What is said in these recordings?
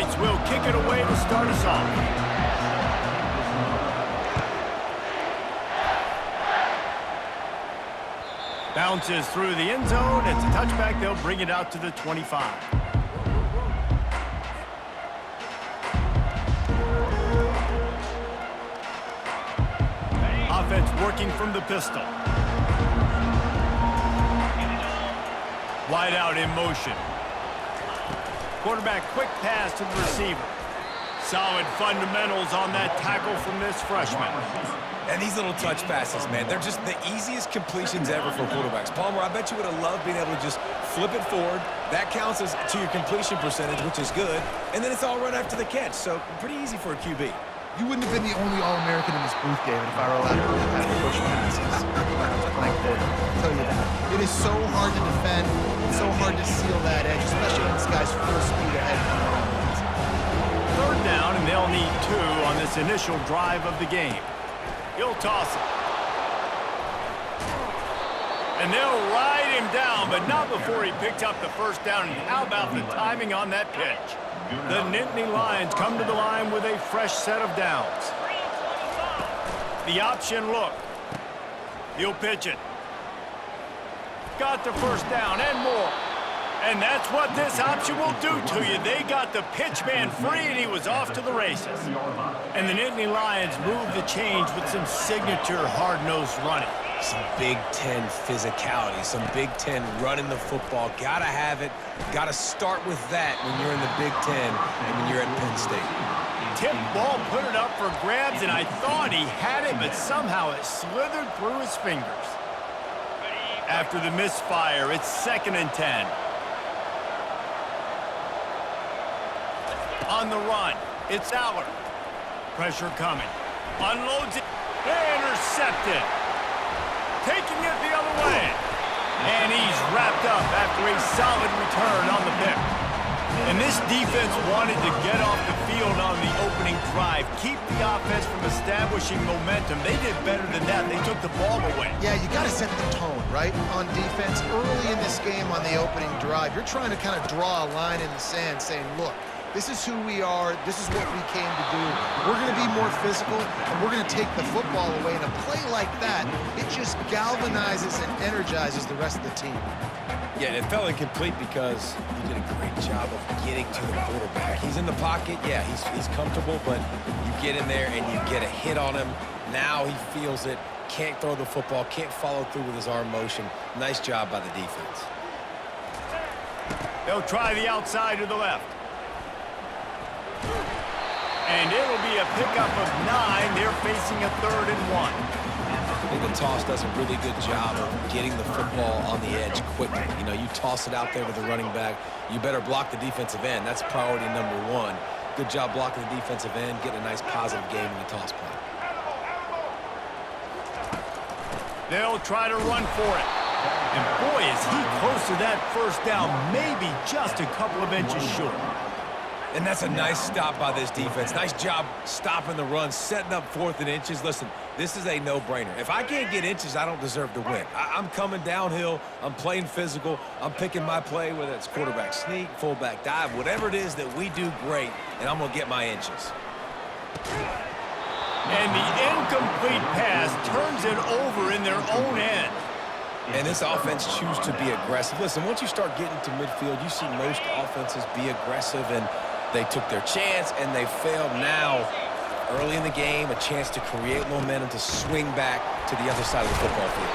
Knights will kick it away to start us off. Bounces through the end zone. It's a touchback. They'll bring it out to the 25. Offense working from the pistol. Wide out in motion. Quarterback quick pass to the receiver. Solid fundamentals on that tackle from this freshman. And these little touch passes, man, they're just the easiest completions ever for quarterbacks. Palmer, I bet you would have loved being able to just flip it forward. That counts as to your completion percentage, which is good. And then it's all right after the catch, so pretty easy for a QB. You wouldn't have been the only All-American in this booth, David, if I were allowed to have push passes. I'll tell you that. It is so hard to defend. It's so hard to seal that edge, especially when this guy's full speed ahead from the offense. Third down, and they'll need 2 on this initial drive of the game. He'll toss it. And they'll ride him down, but not before he picked up the first down. And how about the timing on that pitch? The Nittany Lions come to the line with a fresh set of downs. The option look. He'll pitch it. Got the first down and more. And that's what this option will do to you. They got the pitch man free, and he was off to the races. And the Nittany Lions move the change with some signature hard-nosed running. Some Big Ten physicality, some Big Ten running the football. Gotta have it. Gotta start with that when you're in the Big Ten and when you're at Penn State. Tip ball, put it up for grabs, and I thought he had it, but somehow it slithered through his fingers. After the misfire, it's 2nd and 10. On the run, it's Aller. Pressure coming. Unloads it. Intercepted. Taking it the other way. And he's wrapped up after a solid return on the pick. And this defense wanted to get off the field on the opening drive. Keep the offense from establishing momentum. They did better than that. They took the ball away. Yeah, you got to set the tone, right, on defense. Early in this game on the opening drive, you're trying to kind of draw a line in the sand saying, look, this is who we are. This is what we came to do. We're going to be more physical, and we're going to take the football away. And a play like that, it just galvanizes and energizes the rest of the team. Yeah, and it fell incomplete because you did a great job of getting to the quarterback. He's in the pocket. Yeah, he's comfortable, but you get in there and you get a hit on him. Now he feels it. Can't throw the football. Can't follow through with his arm motion. Nice job by the defense. They'll try the outside to the left. And it'll be a pickup of 9. They're facing a 3rd and 1. I think the toss does a really good job of getting the football on the edge quickly. You know, you toss it out there to the running back. You better block the defensive end. That's priority number 1. Good job blocking the defensive end, getting a nice positive game in the toss play. They'll try to run for it. And boy, is he close to that first down, maybe just a couple of inches short. And that's a nice stop by this defense. Nice job stopping the run, setting up 4th and inches. Listen, this is a no-brainer. If I can't get inches, I don't deserve to win. I'm coming downhill. I'm playing physical. I'm picking my play, whether it's quarterback sneak, fullback dive, whatever it is that we do great, and I'm going to get my inches. And the incomplete pass turns it over in their own end. And this offense chooses to be aggressive. Listen, once you start getting to midfield, you see most offenses be aggressive, and they took their chance, and they failed. Now, early in the game, a chance to create momentum, to swing back to the other side of the football field.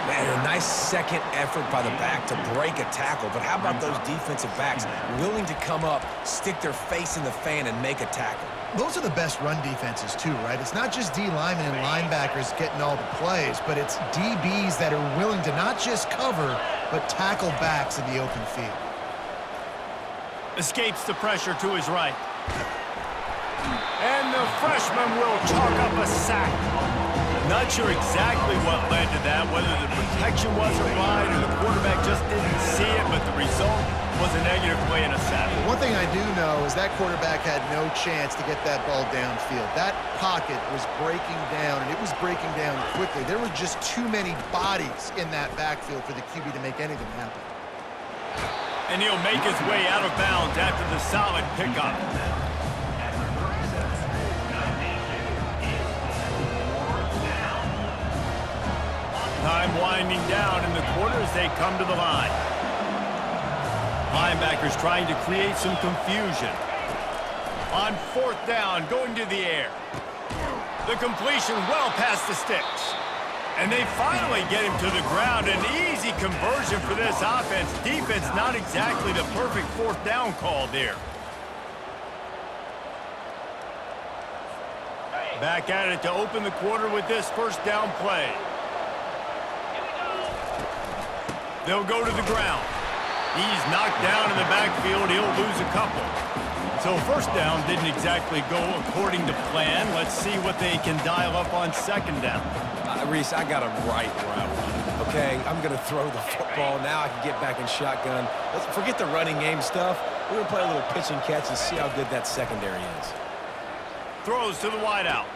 Man, a nice second effort by the back to break a tackle. But how about those defensive backs willing to come up, stick their face in the fan, and make a tackle? Those are the best run defenses, too, right? It's not just D linemen and linebackers getting all the plays, but it's DBs that are willing to not just cover, but tackle backs in the open field. Escapes the pressure to his right. And the freshman will chalk up a sack. Not sure exactly what led to that, whether the protection wasn't right or the quarterback just didn't see it, but the result was a negative play and a sack. One thing I do know is that quarterback had no chance to get that ball downfield. That pocket was breaking down, and it was breaking down quickly. There were just too many bodies in that backfield for the QB to make anything happen. And he'll make his way out of bounds after the solid pickup. Time winding down in the quarter as they come to the line. Linebackers trying to create some confusion. On fourth down, going to the air. The completion well past the sticks. And they finally get him to the ground. An easy conversion for this offense. Defense not exactly the perfect fourth down call there. Back at it to open the quarter with this first down play. They'll go to the ground. He's knocked down in the backfield. He'll lose a couple. So first down didn't exactly go according to plan. Let's see what they can dial up on second down. Reese, I got him right where I want him. Okay, I'm going to throw the football. Now I can get back in shotgun. Let's forget the running game stuff. We're going to play a little pitch and catch and see how good that secondary is. Throws to the wideout.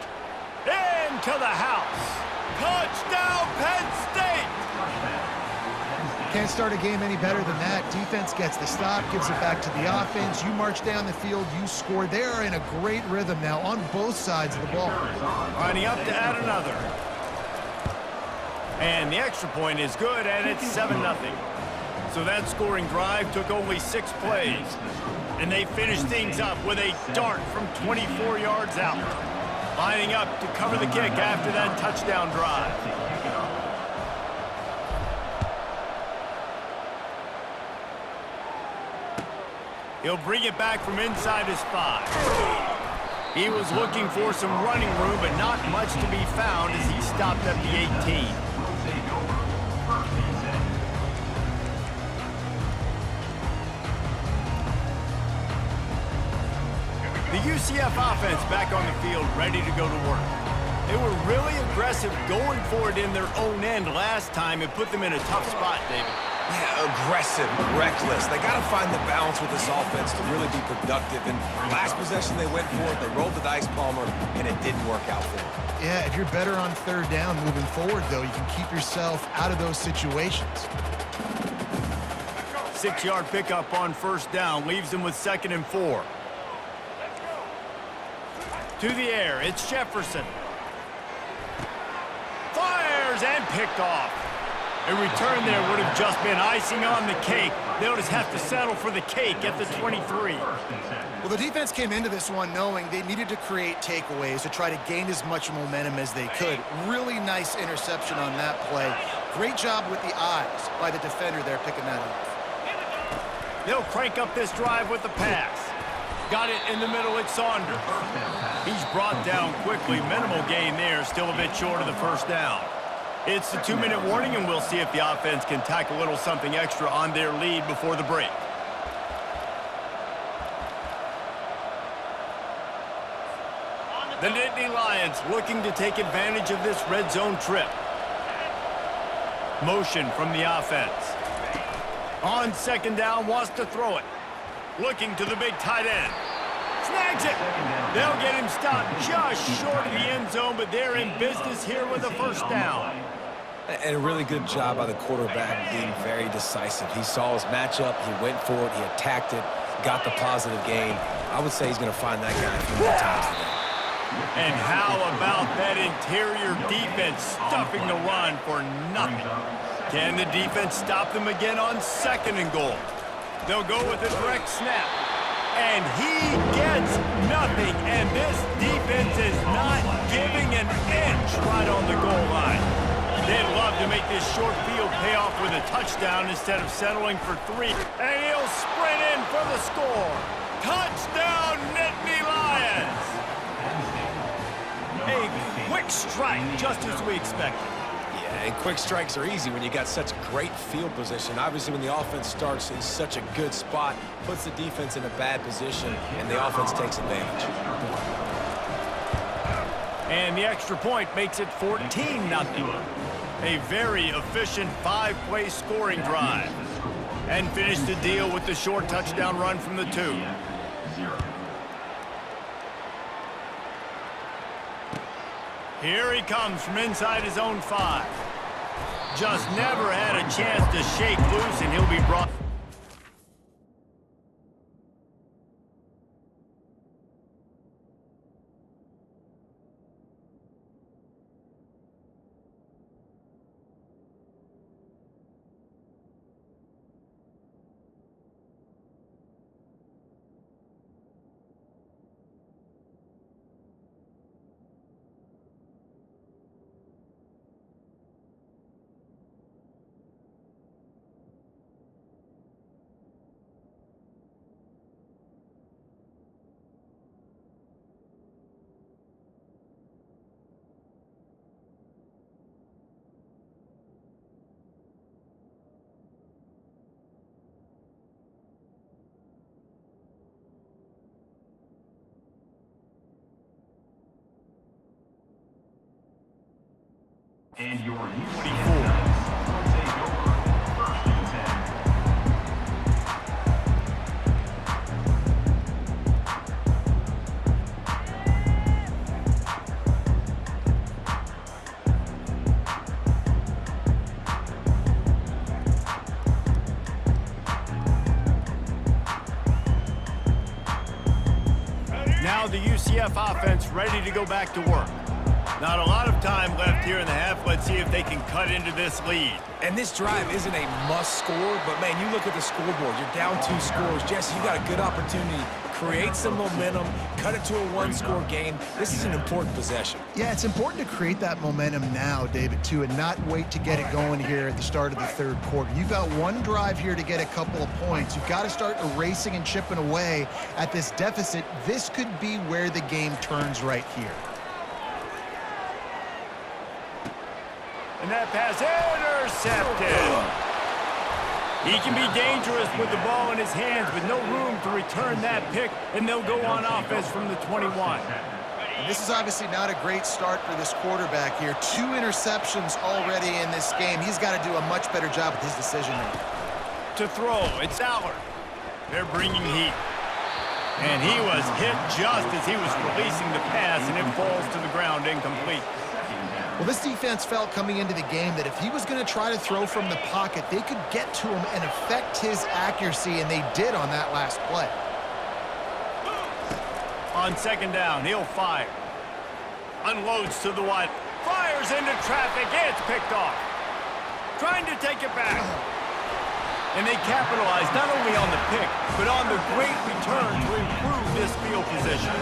Into the house. Touchdown, Penn State! Can't start a game any better than that. Defense gets the stop, gives it back to the offense. You march down the field, you score. They are in a great rhythm now on both sides of the ball. Lining up to add another. And the extra point is good, and it's 7-0. So that scoring drive took only 6 plays. And they finished things up with a dart from 24 yards out. Lining up to cover the kick after that touchdown drive. He'll bring it back from inside his 5. He was looking for some running room, but not much to be found as he stopped at the 18. The UCF offense back on the field, ready to go to work. They were really aggressive going for it in their own end last time. It put them in a tough spot, David. Yeah, aggressive, reckless. They got to find the balance with this offense to really be productive. And last possession they went for it, they rolled the dice, Palmer, and it didn't work out for them. Yeah, if you're better on third down moving forward, though, you can keep yourself out of those situations. 6-yard pickup on first down leaves them with 2nd and 4. To the air, it's Jefferson. Fires and picked off. A return there would have just been icing on the cake. They'll just have to settle for the cake at the 23. Well, the defense came into this one knowing they needed to create takeaways to try to gain as much momentum as they could. Really nice interception on that play. Great job with the eyes by the defender there picking that up. They'll crank up this drive with the pass. Got it in the middle at Saunders. He's brought down quickly. Minimal gain there, still a bit short of the first down. It's the 2-minute warning, and we'll see if the offense can tack a little something extra on their lead before the break. The Nittany Lions looking to take advantage of this red zone trip. Motion from the offense. On second down, wants to throw it. Looking to the big tight end. Snags it. They'll get him stopped just short of the end zone, but they're in business here with a first down. And a really good job by the quarterback being very decisive. He saw his matchup, he went for it, he attacked it, got the positive gain. I would say he's going to find that guy a few more times today. And how about that interior defense stuffing the run for nothing? Can the defense stop them again on 2nd and goal? They'll go with a direct snap. And he gets nothing. And this defense is not giving an inch right on the goal line. They'd love to make this short field pay off with a touchdown instead of settling for 3. And he'll sprint in for the score. Touchdown, Nittany Lions. A quick strike, just as we expected. And quick strikes are easy when you got such great field position. Obviously, when the offense starts in such a good spot, puts the defense in a bad position, and the offense takes advantage. And the extra point makes it 14-0. A very efficient 5-play scoring drive. And finish the deal with the short touchdown run from the 2. Here he comes from inside his own 5. Just never had a chance to shake loose, and he'll be brought. 24. Now the UCF offense ready to go back to work. Not a lot of time left here in the half. Let's see if they can cut into this lead. And this drive isn't a must score, but man, you look at the scoreboard, you're down 2 scores. Jesse, you got a good opportunity. Create some momentum, cut it to a 1-score game. This is an important possession. Yeah, it's important to create that momentum now, David, too, and not wait to get it going here at the start of the third quarter. You've got one drive here to get a couple of points. You've got to start erasing and chipping away at this deficit. This could be where the game turns right here. And that pass intercepted. He can be dangerous with the ball in his hands, but no room to return that pick, and they'll go on offense from the 21. And this is obviously not a great start for this quarterback here. 2 interceptions already in this game. He's got to do a much better job with his decision-making. To throw, it's Allard. They're bringing heat. And he was hit just as he was releasing the pass, and it falls to the ground incomplete. Well, this defense felt coming into the game that if he was going to try to throw from the pocket, they could get to him and affect his accuracy, and they did on that last play. On second down, he'll fire. Unloads to the wide. Fires into traffic. It's picked off. Trying to take it back. And they capitalize not only on the pick, but on the great return to improve this field position.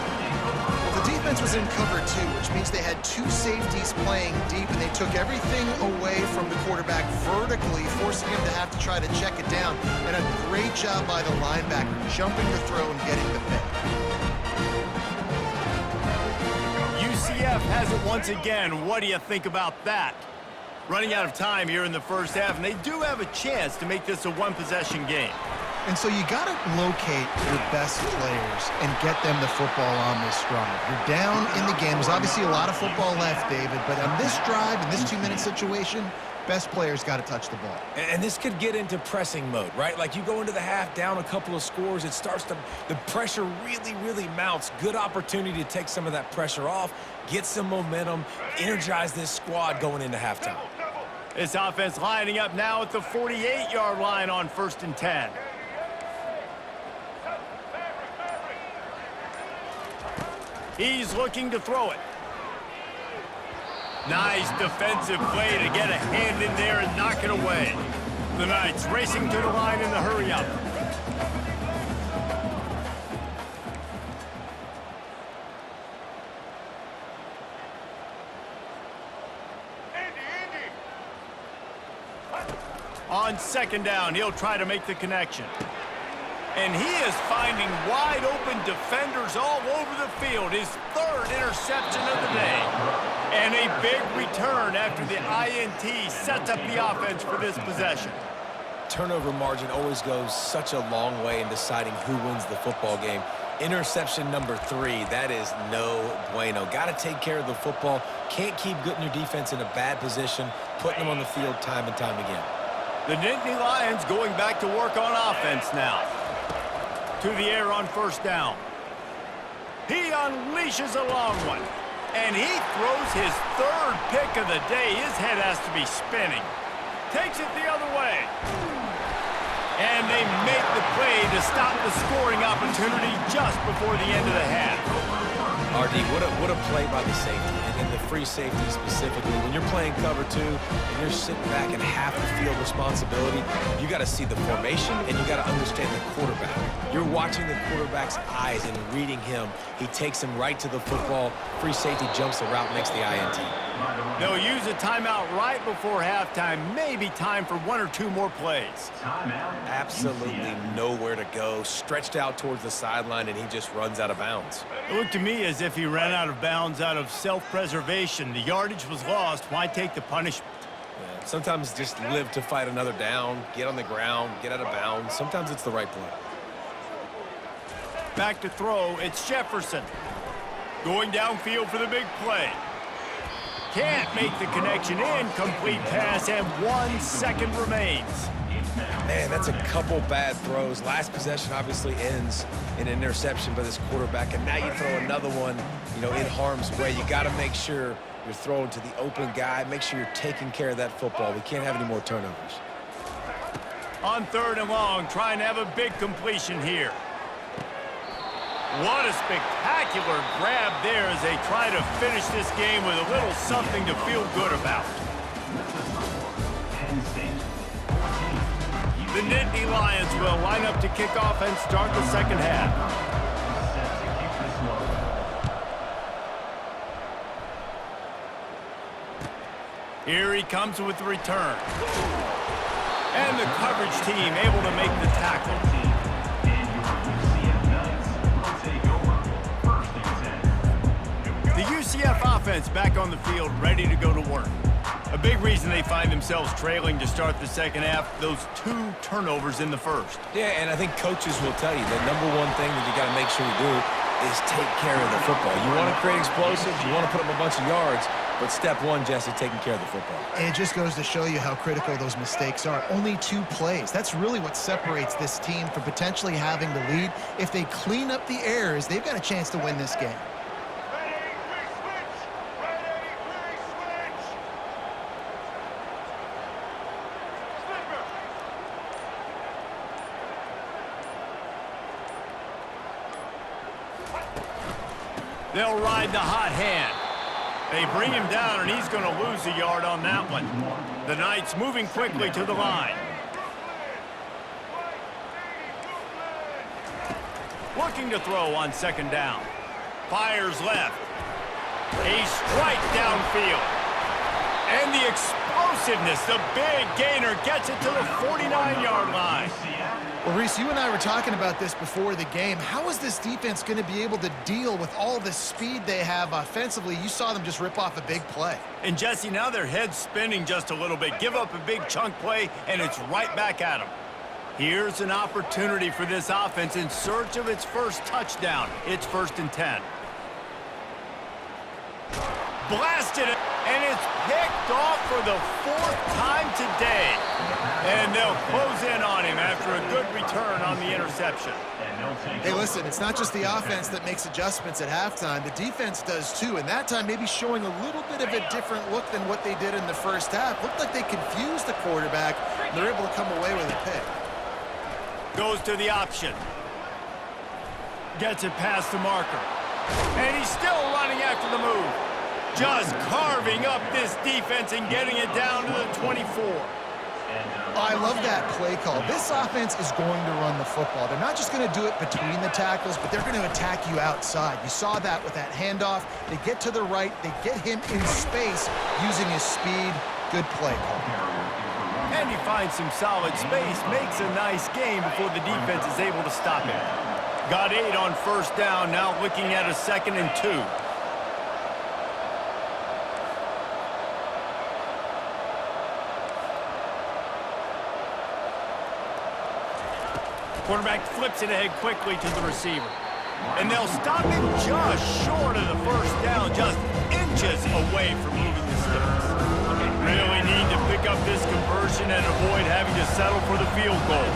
The defense was in cover 2, which means they had 2 safeties playing deep, and they took everything away from the quarterback vertically, forcing him to have to try to check it down. And a great job by the linebacker, jumping the throw and getting the pick. UCF has it once again. What do you think about that? Running out of time here in the first half, and they do have a chance to make this a 1-possession game. And so you got to locate your best players and get them the football on this drive. You're down in the game. There's obviously a lot of football left, David, but on this drive, in this 2-minute situation, best players got to touch the ball. And this could get into pressing mode, right? Like you go into the half down a couple of scores, it starts to, the pressure really mounts. Good opportunity to take some of that pressure off, get some momentum, energize this squad going into halftime. This offense lining up now at the 48-yard line on 1st and 10. He's looking to throw it. Nice defensive play to get a hand in there and knock it away. The Knights racing to the line in the hurry-up. On second down, he'll try to make the connection. And he is finding wide-open defenders all over the field. His 3rd interception of the day. And a big return after the INT sets up the offense for this possession. Turnover margin always goes such a long way in deciding who wins the football game. Interception number 3, that is no bueno. Got to take care of the football. Can't keep getting your defense in a bad position, putting them on the field time and time again. The Nittany Lions going back to work on offense now. To the air on 1st down. He unleashes a long one. And he throws his 3rd pick of the day. His head has to be spinning. Takes it the other way. And they make the play to stop the scoring opportunity just before the end of the half. RD, what a play by the safety, and the free safety specifically. When you're playing cover 2 and you're sitting back in half the field responsibility, you got to see the formation and you got to understand the quarterback. You're watching the quarterback's eyes and reading him. He takes him right to the football. Free safety jumps the route, makes the INT. They'll use a timeout right before halftime. Maybe time for 1 or 2 more plays. Absolutely nowhere to go. Stretched out towards the sideline, and he just runs out of bounds. It looked to me as if he ran out of bounds out of self-preservation. The yardage was lost. Why take the punishment? Yeah, sometimes just live to fight another down, get on the ground, get out of bounds. Sometimes it's the right play. Back to throw, it's Jefferson. Going downfield for the big play. can't make the connection. Incomplete pass, and 1 second remains. Man, that's a couple bad throws. Last possession obviously ends in an interception by this quarterback, and now you throw another one, in harm's way. You got to make sure you're throwing to the open guy. Make sure you're taking care of that football. We can't have any more turnovers. On 3rd and long, trying to have a big completion here. What a spectacular grab there as they try to finish this game with a little something to feel good about. The Nittany Lions will line up to kick off and start the second half. Here he comes with the return. And the coverage team able to make the tackle. The UCF offense back on the field, ready to go to work. A big reason they find themselves trailing to start the second half, those 2 turnovers in the first. Yeah, and I think coaches will tell you the number one thing that you got to make sure you do is take care of the football. You want to create explosives, you want to put up a bunch of yards, but step one, Jesse, taking care of the football. And it just goes to show you how critical those mistakes are. Only 2 plays. That's really what separates this team from potentially having the lead. If they clean up the errors, they've got a chance to win this game. They'll ride the hot hand. They bring him down, and he's going to lose a yard on that one. The Knights moving quickly to the line. Looking to throw on 2nd down. Fires left. A strike downfield. And the explosiveness, the big gainer gets it to the 49-yard line. Well, Reese, you and I were talking about this before the game. How is this defense going to be able to deal with all the speed they have offensively? You saw them just rip off a big play. And, Jesse, now their head's spinning just a little bit. Give up a big chunk play, and it's right back at them. Here's an opportunity for this offense in search of its first touchdown. It's 1st and 10. Blasted it, and it's picked off for the 4th time today. And they'll close in on him after a good return on the interception. Hey, listen, it's not just the offense that makes adjustments at halftime. The defense does too, and that time maybe showing a little bit of a different look than what they did in the first half. Looked like they confused the quarterback, and they're able to come away with a pick. Goes to the option. Gets it past the marker. And he's still running after the move. Just carving up this defense and getting it down to the 24. I love that play call. This offense is going to run the football. They're not just going to do it between the tackles, but they're going to attack you outside. You saw that with that handoff. They get to the right. They get him in space using his speed. Good play call. And he finds some solid space, makes a nice game before the defense is able to stop him. Got 8 on 1st down, now looking at a 2nd and 2. Quarterback flips it ahead quickly to the receiver. And they'll stop him just short of the 1st down, just inches away from moving the sticks. Really need to pick up this conversion and avoid having to settle for the field goal.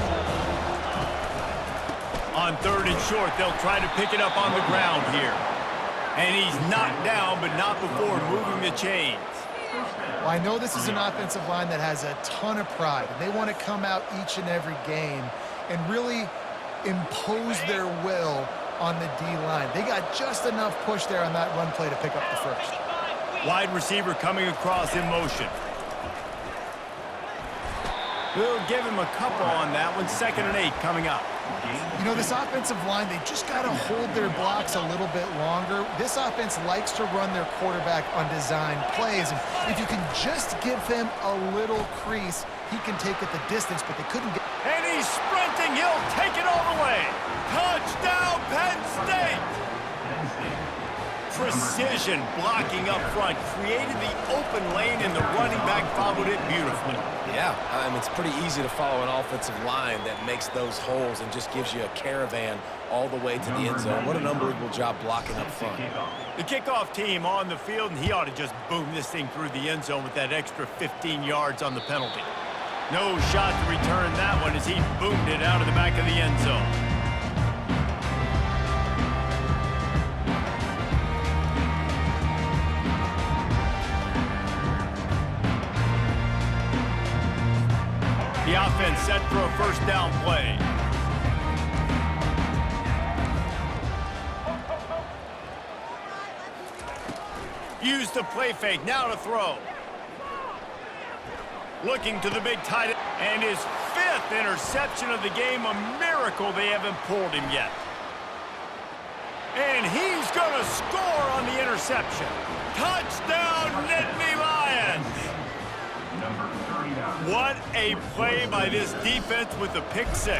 On 3rd and short, they'll try to pick it up on the ground here. And he's knocked down, but not before moving the chains. Well, I know this is an offensive line that has a ton of pride, and they want to come out each and every game and really impose their will on the D-line. They got just enough push there on that run play to pick up the 1st. Wide receiver coming across in motion. We'll give him a couple on that one. 2nd and 8 coming up. You know, this offensive line, they just got to hold their blocks a little bit longer. This offense likes to run their quarterback on design plays. And if you can just give him a little crease, he can take it the distance, but they couldn't get... And he's sprinting. He'll take it all the way. Touchdown, Penn State. precision blocking up front, created the open lane, and the running back followed it beautifully. Yeah, it's pretty easy to follow an offensive line that makes those holes and just gives you a caravan all the way to the end zone. What an unbelievable job blocking up front. The kickoff team on the field, and he ought to just boom this thing through the end zone with that extra 15 yards on the penalty. No shot to return that one as he boomed it out of the back of the end zone. The offense set for a first down play. Use the play fake, now to throw. Looking to the big tight end, and his 5th interception of the game. A miracle they haven't pulled him yet. And he's going to score on the interception. Touchdown, Nittany Lions! What a play by this defense with the pick 6.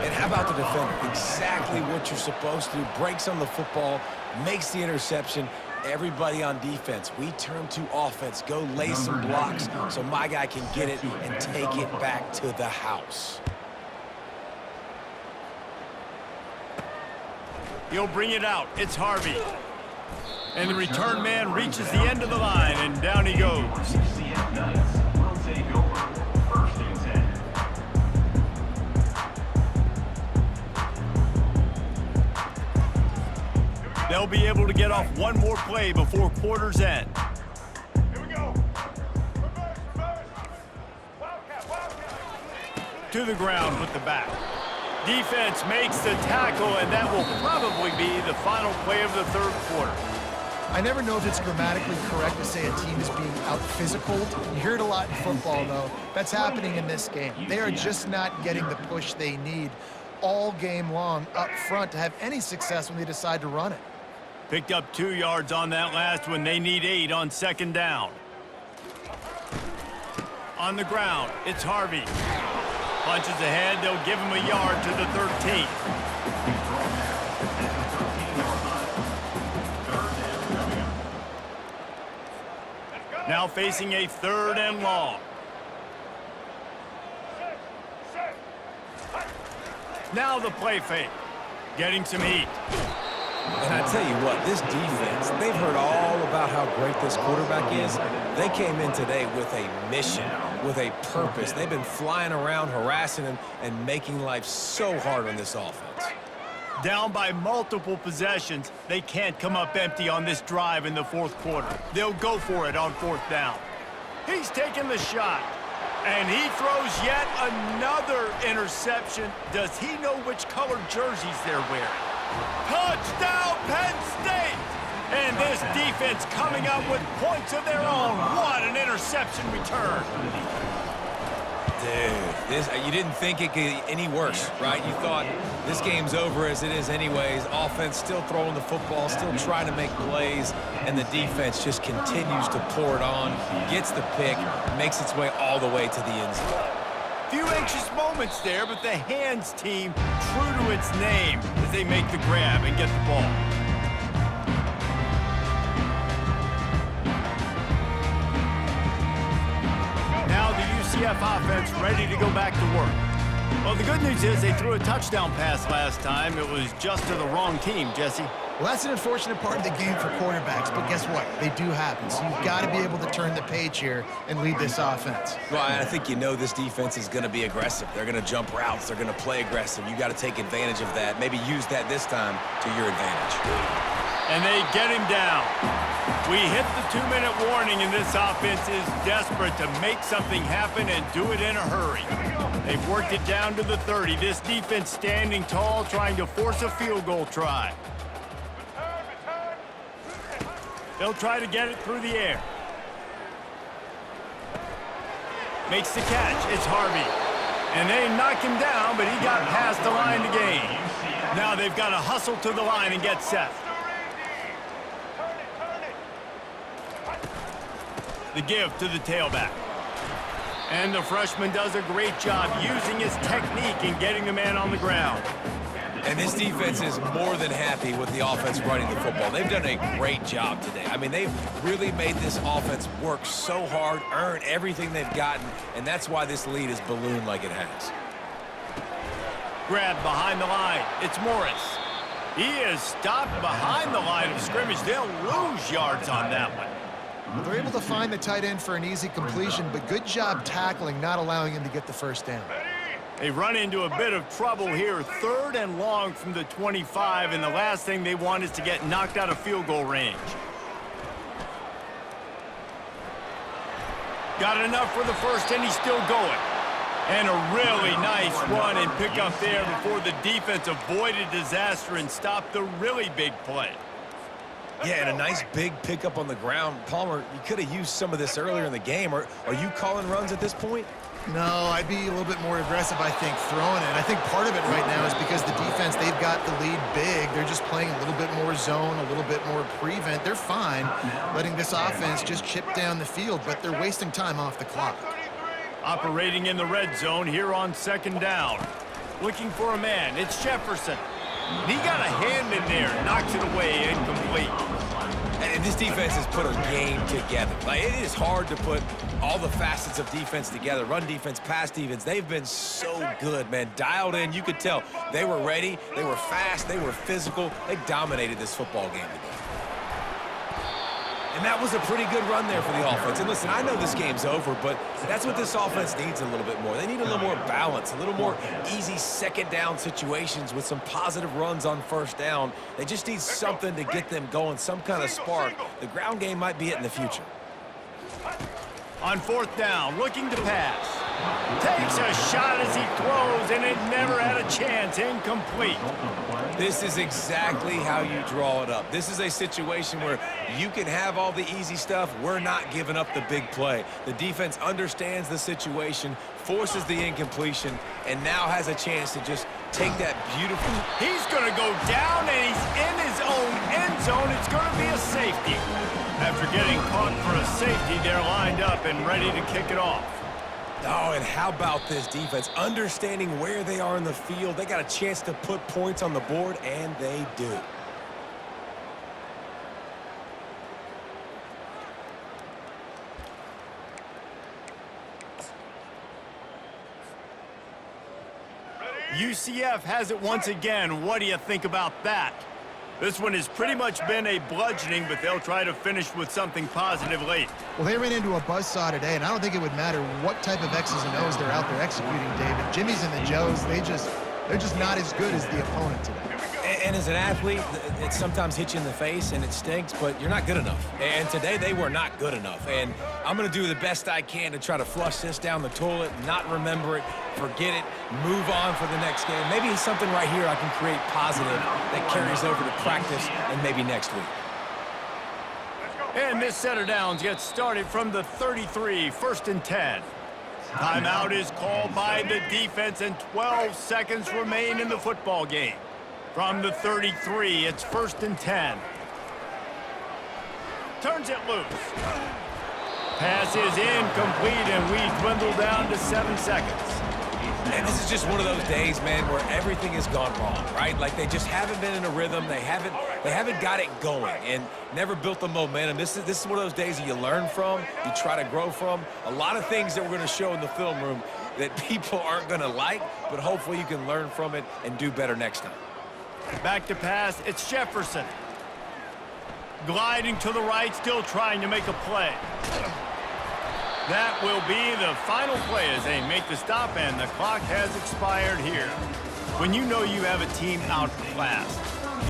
And how about the defender? Exactly what you're supposed to do. Breaks on the football, makes the interception. Everybody on defense, we turn to offense. Go lay some blocks so my guy can get it and take it back to the house. He'll bring it out. It's Harvey. And the return man reaches the end of the line, and down he goes. They'll be able to get off one more play before quarter's end. Here we go. To the ground with the back. Defense makes the tackle, and that will probably be the final play of the third quarter. I never know if it's grammatically correct to say a team is being out-physicaled. You hear it a lot in football, though. That's happening in this game. They are just not getting the push they need all game long up front to have any success when they decide to run it. Picked up 2 yards on that last one. They need 8 on second down. On the ground, it's Harvey. Punches ahead, they'll give him a yard to the 13. Now facing a 3rd and long. Now the play fake. Getting some heat. And I tell you what, this defense, they've heard all about how great this quarterback is. They came in today with a mission, with a purpose. They've been flying around, harassing him, and making life so hard on this offense. Down by multiple possessions, they can't come up empty on this drive in the fourth quarter. They'll go for it on 4th down. He's taking the shot, and he throws yet another interception. Does he know which color jerseys they're wearing? Touchdown, Penn State! And this defense coming up with points of their own. What an interception return. Dude, you didn't think it could get any worse, right? You thought this game's over as it is anyways. Offense still throwing the football, still trying to make plays, and the defense just continues to pour it on, gets the pick, makes its way all the way to the end zone. Few anxious moments there, but the hands team true to its name as they make the grab and get the ball. Now the UCF offense ready to go back to work. Well, the good news is they threw a touchdown pass last time. It was just to the wrong team, Jesse. Well, that's an unfortunate part of the game for quarterbacks, but guess what? They do happen. So you've got to be able to turn the page here and lead this offense. Well, I think you know this defense is going to be aggressive. They're going to jump routes. They're going to play aggressive. You got to take advantage of that. Maybe use that this time to your advantage. And they get him down. We hit the 2-minute warning, and this offense is desperate to make something happen and do it in a hurry. They've worked it down to the 30. This defense standing tall, trying to force a field goal try. They'll try to get it through the air. Makes the catch. It's Harvey. And they knock him down, but he got past the line to gain. Now they've got to hustle to the line and get set. The give to the tailback. And the freshman does a great job using his technique and getting the man on the ground. And this defense is more than happy with the offense running the football. They've done a great job today. I mean, they've really made this offense work so hard, earn everything they've gotten, and that's why this lead is ballooned like it has. Grab behind the line. It's Morris. He is stopped behind the line of scrimmage. They'll lose yards on that one. Well, they're able to find the tight end for an easy completion, but good job tackling, not allowing him to get the first down. They run into a bit of trouble here. 3rd and long from the 25, and the last thing they want is to get knocked out of field goal range. Got enough for the first, and he's still going. And a really nice run and pick up there before the defense avoided disaster and stopped the really big play. Yeah, and a nice big pickup on the ground. Palmer, you could have used some of this earlier in the game. Are you calling runs at this point? No, I'd be a little bit more aggressive, I think, throwing it. I think part of it right now is because the defense, they've got the lead big. They're just playing a little bit more zone, a little bit more prevent. They're fine letting this offense just chip down the field, but they're wasting time off the clock. Operating in the red zone here on 2nd down. Looking for a man. It's Jefferson. He got a hand in there, knocks it away, incomplete. And this defense has put a game together. Like, it is hard to put all the facets of defense together. Run defense, pass defense. They've been so good, man. Dialed in. You could tell they were ready. They were fast. They were physical. They dominated this football game today. And that was a pretty good run there for the offense. And listen, I know this game's over, but that's what this offense needs a little bit more. They need a little more balance, a little more easy 2nd down situations with some positive runs on 1st down. They just need something to get them going, some kind of spark. The ground game might be it in the future. On 4th down, looking to pass. Takes a shot as he throws, and it never had a chance. Incomplete. This is exactly how you draw it up. This is a situation where you can have all the easy stuff. We're not giving up the big play. The defense understands the situation, forces the incompletion, and now has a chance to just take that beautiful... He's going to go down, and he's in his own end zone. It's going to be a safety. After getting caught for a safety, they're lined up and ready to kick it off. Oh, and how about this defense? Understanding where they are in the field. They got a chance to put points on the board, and they do. UCF has it once again. What do you think about that? This one has pretty much been a bludgeoning, but they'll try to finish with something positive late. Well, they ran into a buzzsaw today, and I don't think it would matter what type of X's and O's they're out there executing, David. Jimmy's and the Joes, they're just not as good as the opponent today. And as an athlete, it sometimes hits you in the face and it stinks, but you're not good enough. And today they were not good enough. And I'm going to do the best I can to try to flush this down the toilet, not remember it, forget it, move on for the next game. Maybe something right here I can create positive that carries over to practice and maybe next week. And this set of downs gets started from the 33, 1st and 10. Timeout is called by the defense, and 12 seconds remain in the football game. From the 33, it's 1st and 10. Turns it loose. Pass is incomplete, and we dwindle down to 7 seconds. And this is just one of those days, man, where everything has gone wrong, right? Like they just haven't been in a rhythm. They haven't got it going and never built the momentum. This is one of those days that you learn from, you try to grow from. A lot of things that we're going to show in the film room that people aren't going to like, but hopefully you can learn from it and do better next time. Back to pass, it's Jefferson. Gliding to the right, still trying to make a play. That will be the final play as they make the stop, and the clock has expired here. When you know you have a team outclassed,